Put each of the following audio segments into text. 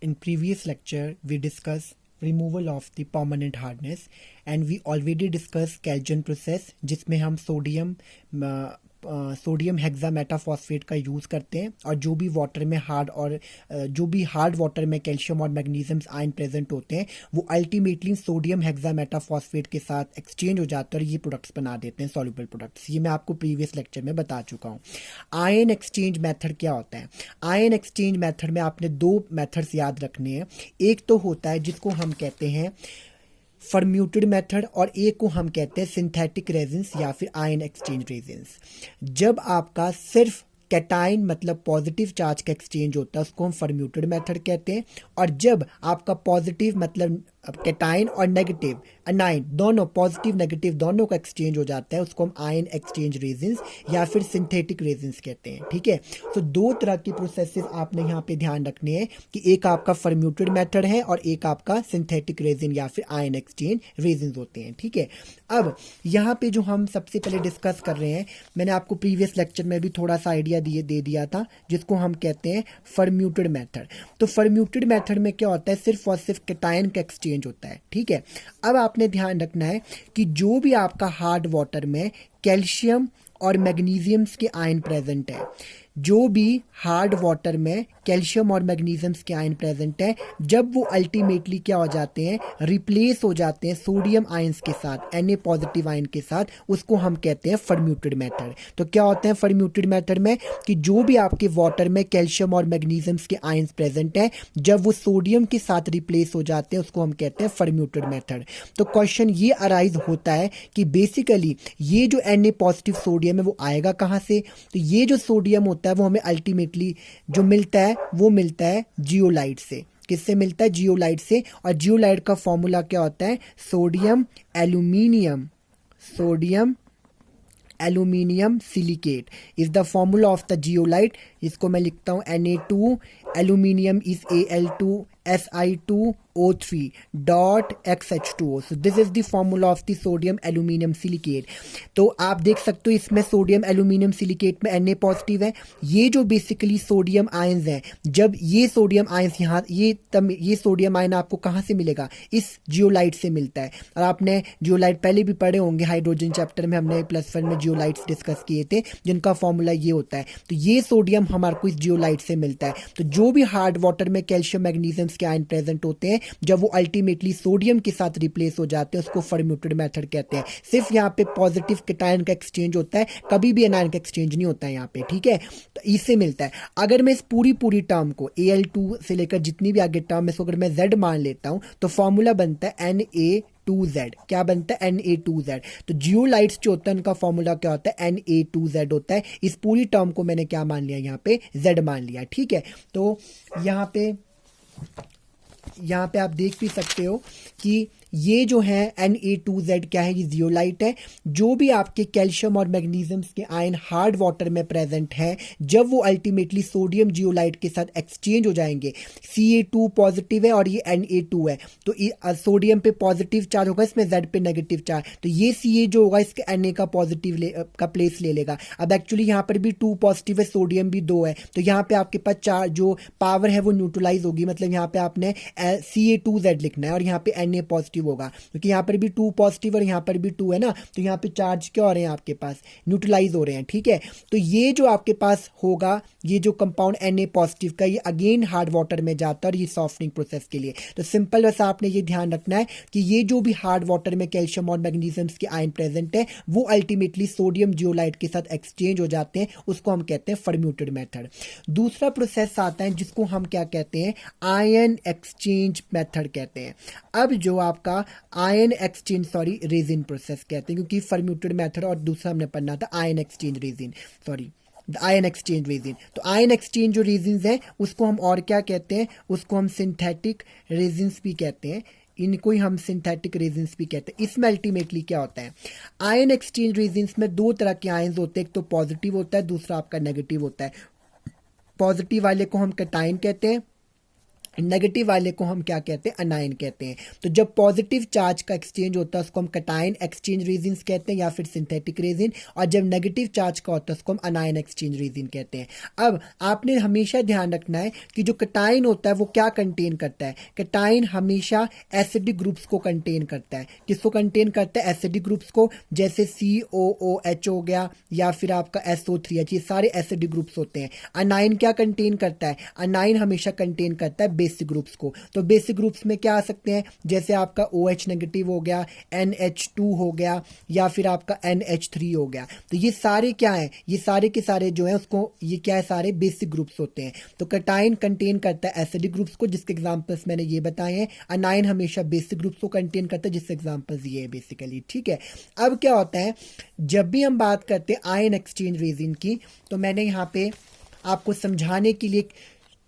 In previous lecture, we discussed removal of the permanent hardness and we already discussed Calgen process जिसमें हम sodium hexametaphosphate का use करते हैं और जो भी वाटर में जो भी हार्ड वाटर में कैल्शियम और मैग्नीशियम आयन प्रेजेंट होते हैं वो अल्टीमेटली सोडियम हेक्सामेटाफॉस्फेट के साथ एक्सचेंज हो जाते हैं और ये प्रोडक्ट्स बना देते हैं सॉल्युबल प्रोडक्ट्स। ये मैं आपको प्रीवियस लेक्चर में बता चुका हूँ। आयन एक्सचेंज मेथड क्या होता है? आयन एक्सचेंज मेथड में आपने दो मेथड्स याद रखने हैं। एक तो होता है जिसको हम कहते हैं फॉर्म्यूटेड मेथड और एक को हम कहते हैं सिंथेटिक रेजिन्स या फिर आयन एक्सचेंज रेजिन्स। जब आपका सिर्फ कैटाइन मतलब पॉजिटिव चार्ज का एक्सचेंज होता है उसको हम फॉर्म्यूटेड मेथड कहते हैं, और जब आपका पॉजिटिव मतलब कैटाइन और नेगेटिव अनाइन दोनों पॉजिटिव नेगेटिव दोनों का एक्सचेंज हो जाता है उसको हम आयन एक्सचेंज रेजिन्स या फिर सिंथेटिक रेजिन्स कहते हैं। ठीक है, तो दो तरह की प्रोसेसेस आपने यहाँ पे ध्यान रखने हैं कि एक आपका फॉर्म्यूटेड मेथड है और एक आपका सिंथेटिक रेजिन या फिर आयन एक्सचेंज रेजिन्स होते हैं। ठीक है, अब यहाँ पे जो हम सबसे पहले डिस्कस कर रहे हैं, मैंने आपको प्रीवियस लेक्चर में भी थोड़ा सा आइडिया दे दिया था जिसको हम कहते हैं फॉर्म्यूटेड मेथड। तो फॉर्म्यूटेड मेथड में क्या होता है, सिर्फ और सिर्फ कैटाइन का एक्सचेंज होता है। ठीक है, अब आपने ध्यान रखना है कि जो भी आपका हार्ड वाटर में कैल्शियम और मैग्नीशियम्स के आयन प्रेजेंट है, जो भी हार्ड वाटर में कैल्शियम और मैग्नीशियम्स के आयन प्रेजेंट है, जब वो अल्टीमेटली क्या हो जाते हैं, रिप्लेस हो जाते हैं सोडियम आयंस के साथ, Na पॉजिटिव आयन के साथ, उसको हम कहते हैं फॉर्म्यूटेड मेथड। तो क्या होते हैं फॉर्म्यूटेड मेथड में कि जो भी आपके वाटर में कैल्शियम और मैग्नीशियम्स के आयंस प्रेजेंट हैं, जब वो सोडियम के साथ रिप्लेस हो जाते हैं उसको हम कहते हैं फॉर्म्यूटेड मेथड। तो क्वेश्चन ये अराइज होता है कि बेसिकली ये जो Na पॉजिटिव सोडियम है वो आएगा कहाँ से? तो ये जो सोडियम होता है वो हमें अल्टीमेटली जो मिलता है वो मिलता है जियोलाइट से। किससे मिलता है? जियोलाइट से। और जियोलाइट का फॉर्मूला क्या होता है? Sodium aluminium silicate is the formula of the zeolite. इसको मैं लिखता हूं Na2, aluminium is Al2Si2O3 dot XH2O। So this is the formula of the sodium aluminium silicate. तो आप देख सकते हो इसमें सोडियम एल्यूमिनियम सिलिकेट में Na पॉजिटिव है। ये जो बेसिकली सोडियम आयंस हैं, जब ये सोडियम आयंस यहाँ ये सोडियम आयन आपको कहाँ से मिलेगा? इस जियोलाइट से मिलता है। और आपने जियोलाइट पहले भी पढ़े होंगे, हाइड्रोजन चैप्टर में हमने +1 में जियोलाइट्स डिस्कस किए थे जिनका फॉर्मूला ये होता है। तो ये सोडियम हमारे को इस जियोलाइट से मिलता है। तो जो भी हार्ड वाटर में कैल्शियम मैग्नीशियम के आयन प्रेजेंट होते हैं, जब वो अल्टीमेटली सोडियम के साथ रिप्लेस हो जाते हैं उसको फॉर्म्यूटेड मेथड कहते हैं। सिर्फ यहाँ पे पॉजिटिव कैटायन का एक्सचेंज होता है, कभी भी एनायन का एक्सचेंज नहीं होता है यहाँ पे। ठीक है, तो इससे मिलता है। अगर मैं इस पूरी टर्म को Al2 से लेकर जितनी भी आगे टर्म है इसको अगर मैं Z मान लेता हूं तो फॉर्मूला बनता है Na2Z। क्या बनता है? Na2Z। तो जियोलाइट्स जो होता है उनका फॉर्मूला क्या होता है? Na2Z होता है। इस पूरी टर्म को मैंने क्या मान लिया? यहाँ पे Z मान लिया। ठीक है, तो यहाँ पे आप देख भी सकते हो कि ये जो है Na2Z क्या है? ये जियोलाइट है। जो भी आपके कैल्शियम और मैग्नीशियम के आयन हार्ड वाटर में प्रेजेंट है, जब वो अल्टीमेटली सोडियम जियोलाइट के साथ एक्सचेंज हो जाएंगे, Ca2 पॉजिटिव है और ये Na2 है, तो सोडियम पे पॉजिटिव चार्ज होगा, इसमें Z पे नेगेटिव चार्ज, तो ये Ca जो होगा इसके Na का पॉजिटिव का प्लेस ले लेगा। अब एक्चुअली यहाँ पर भी 2 पॉजिटिव है, सोडियम भी 2 है, तो यहाँ पे आपके पास चार्ज जो पावर है वो न्यूट्रलाइज होगी। मतलब यहाँ पे आपने Ca2Z लिखना है और यहाँ पे Na पॉजिटिव होगा, क्योंकि यहाँ पर भी 2 पॉजिटिव और यहाँ पर भी 2 है ना, तो यहाँ पे चार्ज क्या हो रहे हैं आपके पास? न्यूट्रलाइज हो रहे हैं। ठीक है, तो ये जो आपके पास होगा, ये जो कंपाउंड Na पॉजिटिव का, ये अगेन हार्ड वाटर में जाता है और ये सॉफ्टनिंग प्रोसेस के लिए। तो सिंपल वैसा आपने ये ध्यान रखना है कि ये जो भी हार्ड वाटर में कैल्शियम और मैग्नीशियम के आयन प्रेजेंट है वो अल्टीमेटली सोडियम जियोलाइट के साथ एक्सचेंज हो जाते हैं, उसको हम कहते हैं फॉर्म्यूटेड मेथड। दूसरा प्रोसेस आता है जिसको हम क्या कहते हैं? आयन एक्सचेंज मेथड कहते हैं। अब जो आपका रेजिन प्रोसेस कहते हैं, क्योंकि फॉर्म्यूटेड मेथड और दूसरा हमने पढ़ना था ion exchange resin. Ion exchange resin. तो आयन एक्सचेंज जो रेजिन्स हैं उसको हम और क्या कहते हैं? उसको हम सिंथेटिक रेजिन्स भी कहते हैं, इनको ही हम सिंथेटिक रेजिन्स भी कहते हैं। इसमें अल्टीमेटली क्या होता है? आयन एक्सचेंज रेजिन्स में दो तरह के आयन्स होते हैं, एक तो पॉजिटिव होता है, दूसरा आपका नेगेटिव होता है। पॉजिटिव वाले को हम कैटाइन कहते हैं नेगेटिव वाले को हम क्या कहते हैं, अनायन कहते हैं। तो जब पॉजिटिव चार्ज का एक्सचेंज होता है उसको हम कटायन एक्सचेंज रेजिन्स कहते हैं या फिर सिंथेटिक रेजिन, और जब नेगेटिव चार्ज का होता है उसको हम अनायन एक्सचेंज रेजिन कहते हैं। अब आपने हमेशा ध्यान रखना है कि जो कटायन होता है वो क्या कंटेन करता है। कटायन हमेशा एसिडिक ग्रुप्स को कंटेन करता है। किसको कंटेन करता है, एसिडिक ग्रुप्स को, जैसे COOH हो गया या फिर आपका SO3H, ये सारे एसिडिक ग्रुप्स होते हैं। अनायन क्या कंटेन करता है, अनायन हमेशा कंटेन करता है बेसिक ग्रुप्स को। तो बेसिक ग्रुप्स में क्या आ सकते हैं, जैसे आपका OH नेगेटिव हो गया, NH2 हो गया, या फिर आपका NH3 हो गया। तो ये सारे क्या है, ये सारे के सारे जो है उसको, ये क्या है, सारे बेसिक ग्रुप्स होते हैं। तो कटायन कंटेन करता है एसिडिक ग्रुप्स को, जिसके एग्जांपल्स मैंने ये बताए हैं। अनायन हमेशा बेसिक ग्रुप्स को कंटेन करता है, जिसके एग्जांपल्स ये है बेसिकली, ठीक है। अब क्या होता है, जब भी हम बात करते हैं आयन एक्सचेंज रेजिन की, तो मैंने यहाँ पे आपको समझाने के लिए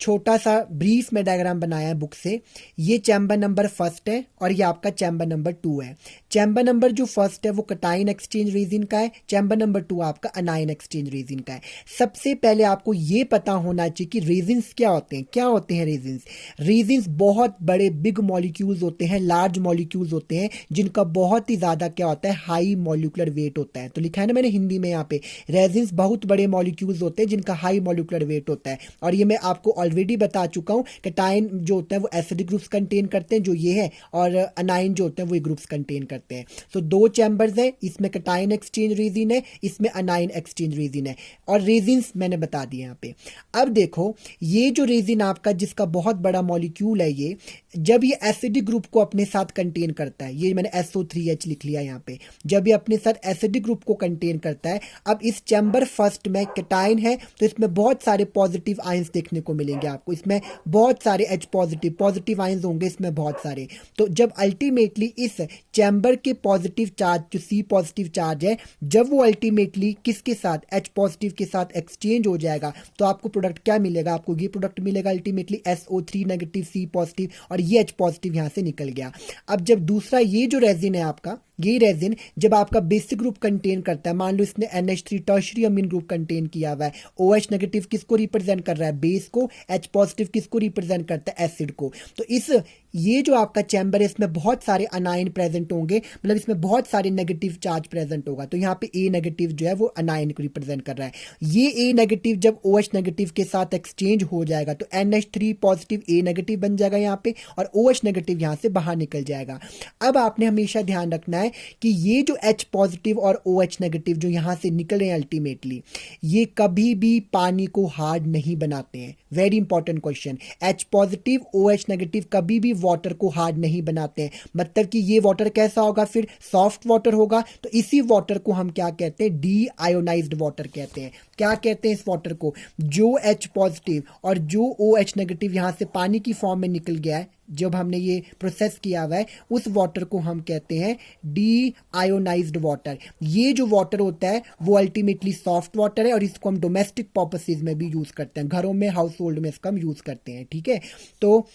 छोटा सा ब्रीफ में डायग्राम बनाया है बुक से। ये चैम्बर नंबर फर्स्ट है और ये आपका चैम्बर नंबर 2 है। चैम्बर नंबर जो फर्स्ट है वो कटायन एक्सचेंज रेजिन का है, चैम्बर नंबर 2 आपका अनायन एक्सचेंज रेजिन का है। सबसे पहले आपको ये पता होना चाहिए कि रेजिन्स क्या होते हैं। क्या होते हैं रेजिन्स? रेजिन्स बहुत बड़े बिग मॉलिक्यूल्स होते हैं, लार्ज मॉलिक्यूल्स होते हैं, जिनका बहुत ही ज़्यादा क्या होता है, हाई मॉलिक्यूलर वेट होता है। तो लिखा है ना मैंने हिंदी में यहाँ पे, रेजिन्स बहुत बड़े मॉलिक्यूल्स होते हैं जिनका हाई मॉलिक्यूलर वेट होता है। और ये मैं आपको ऑलरेडी बता चुका हूँ। कटायन जो होता है वो एसिडिक ग्रुप्स कंटेन करते हैं, जो ये है, और अनायन जो होते हैं वो ग्रुप्स कंटेन करते हैं। तो 2 चैम्बर्स है, इसमें कटायन एक्सचेंज रेजिन है, इसमें अनायन एक्सचेंज रेजिन है, और रेजिन्स मैंने बता दिए यहाँ पे। अब देखो, ये जो रेजिन आपका जिसका बहुत बड़ा मॉलिक्यूल है, ये जब ये एसिडिक ग्रुप को अपने साथ कंटेन करता है, ये मैंने SO3H लिख लिया यहाँ पे, जब ये अपने साथ एसिडिक ग्रुप को कंटेन करता है। अब इस चैम्बर फर्स्ट में कटायन है, तो इसमें बहुत सारे पॉजिटिव आयंस देखने को मिलेंगे आपको। इसमें बहुत सारे H पॉजिटिव आयंस होंगे इसमें बहुत सारे। तो जब अल्टीमेटली इस चैम्बर के पॉजिटिव चार्ज, जो C पॉजिटिव चार्ज है, जब वो अल्टीमेटली किसके साथ, H पॉजिटिव के साथ एक्सचेंज हो जाएगा, तो आपको प्रोडक्ट क्या मिलेगा, आपको ये प्रोडक्ट मिलेगा ultimately SO3 negative C positive, और ये H पॉजिटिव यहाँ से निकल गया। अब जब दूसरा ये जो रेजिन है आपका, ये रेजिन जब आपका बेसिक ग्रुप कंटेन करता है, मान लो इसने NH3 टर्शियरी अमीन ग्रुप कंटेन किया हुआ है, OH नेगेटिव किसको रिप्रेजेंट कर रहा है, बेस को, H पॉजिटिव किसको रिप्रेजेंट करता है, एसिड को। तो इस ये जो आपका चैम्बर है इसमें बहुत सारे अनायन प्रेजेंट होंगे, मतलब इसमें बहुत सारे नेगेटिव चार्ज प्रेजेंट होगा। तो यहाँ पे A नेगेटिव जो है वो अनायन को रिप्रेजेंट कर रहा है। ये A नेगेटिव जब OH नेगेटिव के साथ एक्सचेंज हो जाएगा तो NH3 पॉजिटिव A नेगेटिव बन जाएगा यहाँ पे, और OH नेगेटिव यहाँ से बाहर निकल जाएगा। अब आपने हमेशा ध्यान रखना है कि ये जो H पॉजिटिव और OH नेगेटिव जो यहाँ से निकल रहे हैं अल्टीमेटली, ये कभी भी पानी को हार्ड नहीं बनाते हैं। Very important question. H positive OH negative कभी भी वाटर को हार्ड नहीं बनाते हैं। मतलब कि ये वाटर कैसा होगा, फिर सॉफ्ट वाटर होगा। तो इसी वाटर को हम क्या कहते हैं, डी आयोनाइज्ड वाटर कहते हैं। क्या कहते हैं इस वाटर को, जो H पॉजिटिव और जो OH नेगेटिव यहाँ से पानी की फॉर्म में निकल गया है, जब हमने ये प्रोसेस किया हुआ है, उस वाटर को हम कहते हैं डी आयोनाइज्ड वाटर। ये जो वाटर होता है वो अल्टीमेटली सॉफ्ट वाटर है, और इसको हम डोमेस्टिक पर्पसेज में भी यूज करते हैं, घरों में, हाउस होल्ड में इसका हम यूज करते हैं, ठीक है। तो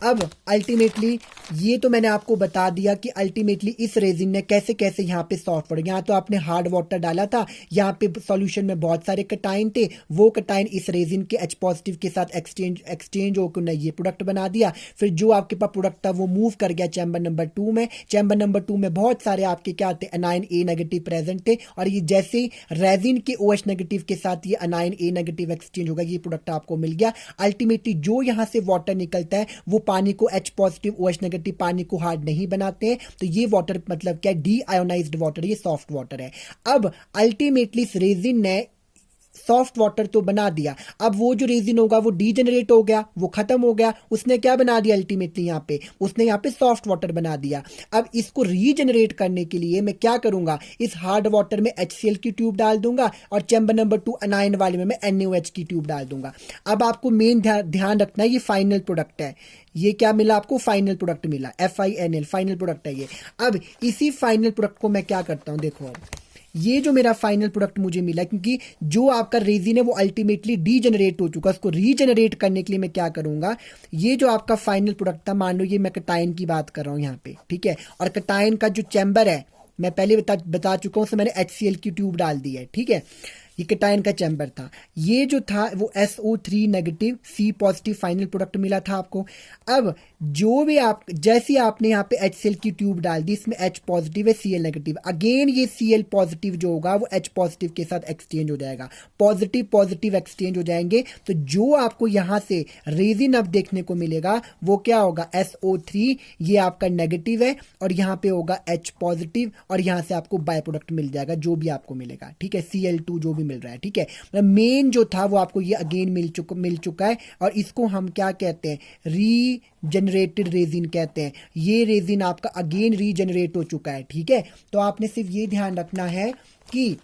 अब अल्टीमेटली ये तो मैंने आपको बता दिया कि अल्टीमेटली इस रेजिन ने कैसे कैसे यहाँ पे सॉफ्ट वाटर, यहाँ तो आपने हार्ड वाटर डाला था, यहाँ पे सॉल्यूशन में बहुत सारे कटाइन थे, वो कटाइन इस रेजिन के H पॉजिटिव के साथ एक्सचेंज होकर ये प्रोडक्ट बना दिया। फिर जो आपके पास प्रोडक्ट था वो मूव कर गया चैम्बर नंबर 2 में। चैम्बर नंबर 2 में बहुत सारे आपके क्या थे, अनायन A नेगेटिव प्रेजेंट थे, और ये जैसे ही रेजिन के OH नेगेटिव के साथ ये अनायन A नेगेटिव एक्सचेंज होगा, ये प्रोडक्ट आपको मिल गया। अल्टीमेटली जो यहाँ से वाटर निकलता है वो पानी को, H पॉजिटिव OH नेगेटिव पानी को हार्ड नहीं बनाते हैं। तो ये वाटर मतलब क्या, डी आयोनाइज्ड वाटर, ये सॉफ्ट वाटर है। अब अल्टीमेटली इस रेजिन ने सॉफ्ट वाटर तो बना दिया, अब वो जो रेजिन होगा वो डीजेनरेट हो गया, वो खत्म हो गया। उसने क्या बना दिया अल्टीमेटली, यहाँ पे उसने यहाँ पे सॉफ्ट वाटर बना दिया। अब इसको रीजनरेट करने के लिए मैं क्या करूंगा, इस हार्ड वाटर में HCl की ट्यूब डाल दूंगा, और चैम्बर नंबर 2 अनायन वाले में मैं NaOH की ट्यूब डाल दूंगा। अब आपको मेन ध्यान रखना है, ये फाइनल प्रोडक्ट है। ये क्या मिला आपको, फाइनल प्रोडक्ट मिला, FINL फाइनल प्रोडक्ट है ये। अब इसी फाइनल प्रोडक्ट को मैं क्या करता हूं, देखो अब ये जो मेरा फाइनल प्रोडक्ट मुझे मिला, क्योंकि जो आपका रेजिन है वो अल्टीमेटली डीजेनरेट हो चुका, उसको रीजेनरेट करने के लिए मैं क्या करूंगा, ये जो आपका फाइनल प्रोडक्ट था, मान लो ये मैं कटायन की बात कर रहा हूं यहाँ पे, ठीक है, और कटायन का जो चैम्बर है मैं पहले बता चुका हूं, उसमें मैंने HCl की ट्यूब डाल दी है, ठीक है। ये केटायन का चैम्बर था। ये जो था वो SO3 negative C positive final product मिला था आपको। अब जो भी आप जैसे आपने यहाँ पे HCl की ट्यूब डाल दी, इसमें H पॉजिटिव है Cl नेगेटिव, अगेन ये Cl पॉजिटिव जो होगा वो H पॉजिटिव के साथ एक्सचेंज हो जाएगा, पॉजिटिव पॉजिटिव एक्सचेंज हो जाएंगे। तो जो आपको यहाँ से रेजिन अब देखने को मिलेगा वो क्या होगा, SO3 ये आपका नेगेटिव है और यहाँ पे होगा H पॉजिटिव और यहाँ से आपको बाय प्रोडक्ट मिल जाएगा जो भी आपको मिलेगा, ठीक है, Cl2 जो भी मिल रहा है, ठीक है। मतलब मेन जो था वो आपको ये अगेन मिल चुका है और इसको हम क्या कहते हैं, रीजनरेटेड रेजिन कहते हैं। ये रेजिन आपका अगेन रीजनरेट हो चुका है, ठीक है। तो आपने सिर्फ ये ध्यान रखना है कि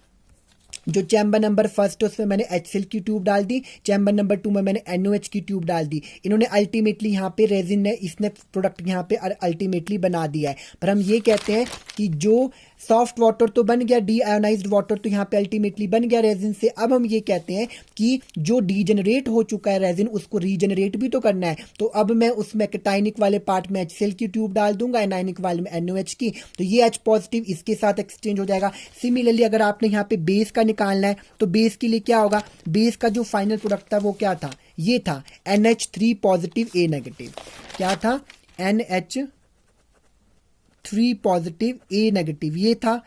जो चैम्बर नंबर फर्स्ट है उसमें मैंने HCl की ट्यूब डाल दी, चैम्बर नंबर 2 में मैंने NOH की ट्यूब डाल दी। इन्होंने अल्टीमेटली यहाँ पे रेजिन ने इसने प्रोडक्ट यहाँ पे अल्टीमेटली बना दिया है। पर हम ये कहते हैं कि जो सॉफ्ट वाटर तो बन गया, डी आयोनाइज्ड वाटर तो यहाँ पे अल्टीमेटली बन गया रेजिन से। अब हम ये कहते हैं कि जो डीजनरेट हो चुका है रेजिन उसको रीजनरेट भी तो करना है। तो अब मैं उसमें कैटायनिक वाले पार्ट में HCl की ट्यूब डाल दूंगा, एनायनिक वाले में NOH की, तो ये H पॉजिटिव इसके साथ एक्सचेंज हो जाएगा। सिमिलरली अगर आपने यहाँ पे बेस का निकालना है तो बेस के लिए क्या होगा, बेस का जो फाइनल प्रोडक्ट था वो क्या था, ये था NH3 पॉजिटिव A नेगेटिव। क्या था, NH3 पॉजिटिव A नेगेटिव, ये था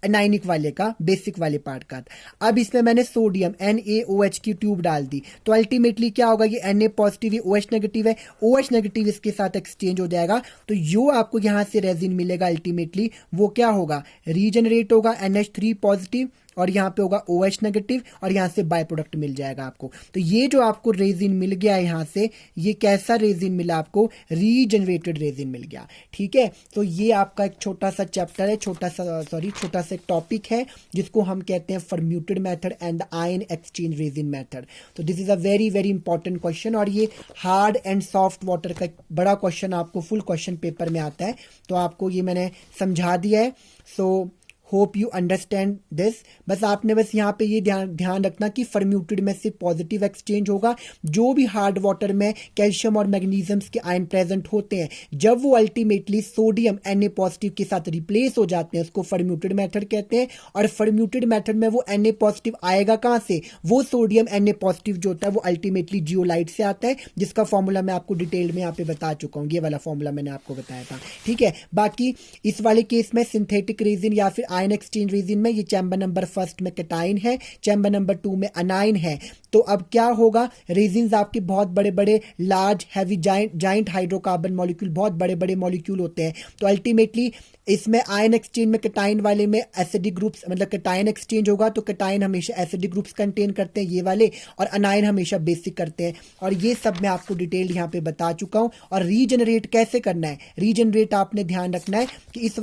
एनाइनिक वाले का, बेसिक वाले पार्ट का। अब इसमें मैंने सोडियम NaOH की ट्यूब डाल दी, तो अल्टीमेटली क्या होगा, ये Na पॉजिटिव, ये OH नेगेटिव है, OH नेगेटिव इसके साथ एक्सचेंज हो जाएगा। तो जो आपको यहाँ से रेजिन मिलेगा अल्टीमेटली वो क्या होगा, रीजनरेट होगा, NH3 पॉजिटिव और यहाँ पे होगा OH नेगेटिव और यहाँ से बाय प्रोडक्ट मिल जाएगा आपको। तो ये जो आपको रेजिन मिल गया है यहाँ से, ये कैसा रेजिन मिला आपको, रीजनरेटेड रेजिन मिल गया, ठीक है। तो ये आपका एक छोटा सा चैप्टर है, छोटा सा एक टॉपिक है जिसको हम कहते हैं permutit method and ion exchange resin method. तो this is a very very important question और ये हार्ड एंड सॉफ्ट वाटर का बड़ा क्वेश्चन आपको फुल क्वेश्चन पेपर में आता है। तो आपको ये मैंने समझा दिया है। So hope you understand this. बस आपने बस यहाँ पे ये ध्यान रखना कि फॉर्म्यूटेड में से पॉजिटिव एक्सचेंज होगा। जो भी हार्ड वाटर में कैल्शियम और मैग्नीशियम के आयन प्रेजेंट होते हैं, जब वो अल्टीमेटली सोडियम Na पॉजिटिव के साथ रिप्लेस हो जाते हैं उसको फॉर्म्यूटेड मेथड कहते हैं। और फॉर्म्यूटेड मेथड में वो Na पॉजिटिव आएगा कहाँ से, वो सोडियम Na पॉजिटिव जो होता है वो अल्टीमेटली जियोलाइट से आता है, जिसका फॉर्मूला मैं आपको डिटेल में यहाँ पे बता चुका हूँ। ये वाला फॉर्मूला मैंने आपको बताया था, ठीक है। बाकी इस वाले केस में सिंथेटिक रेजिन या फिर आयन एक्सचेंज रेजिन में ये चैम्बर नंबर फर्स्ट में कैटाइन है, चैम्बर नंबर 2 में अनाइन है। तो अब क्या होगा, रेजिन्स आपके बहुत बड़े बड़े large heavy giant hydrocarbon molecule, बहुत बड़े बड़े मॉलिक्यूल होते हैं। तो अल्टीमेटली इसमें आयन एक्सचेंज में कैटाइन वाले में एसिडिक ग्रुप्स, मतलब कैटाइन एक्सचेंज होगा तो कैटाइन हमेशा एसिडिक ग्रुप्स कंटेन करते हैं ये वाले, और अनाइन हमेशा बेसिक करते हैं। और ये सब मैं आपको डिटेल यहाँ पे बता चुका हूँ। और रीजनरेट कैसे करना है, रीजनरेट आपने ध्यान रखना है कि इस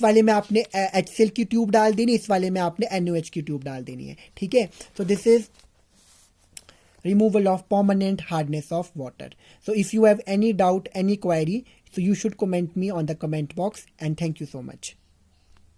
वाले में आपने HCl की ट्यूब डाल देनी, इस वाले में आपने NOH की ट्यूब डाल देनी है, ठीक है। So this is removal of permanent hardness of water. So if you have any doubt, any query, so you should comment me on the comment box, and thank you so much.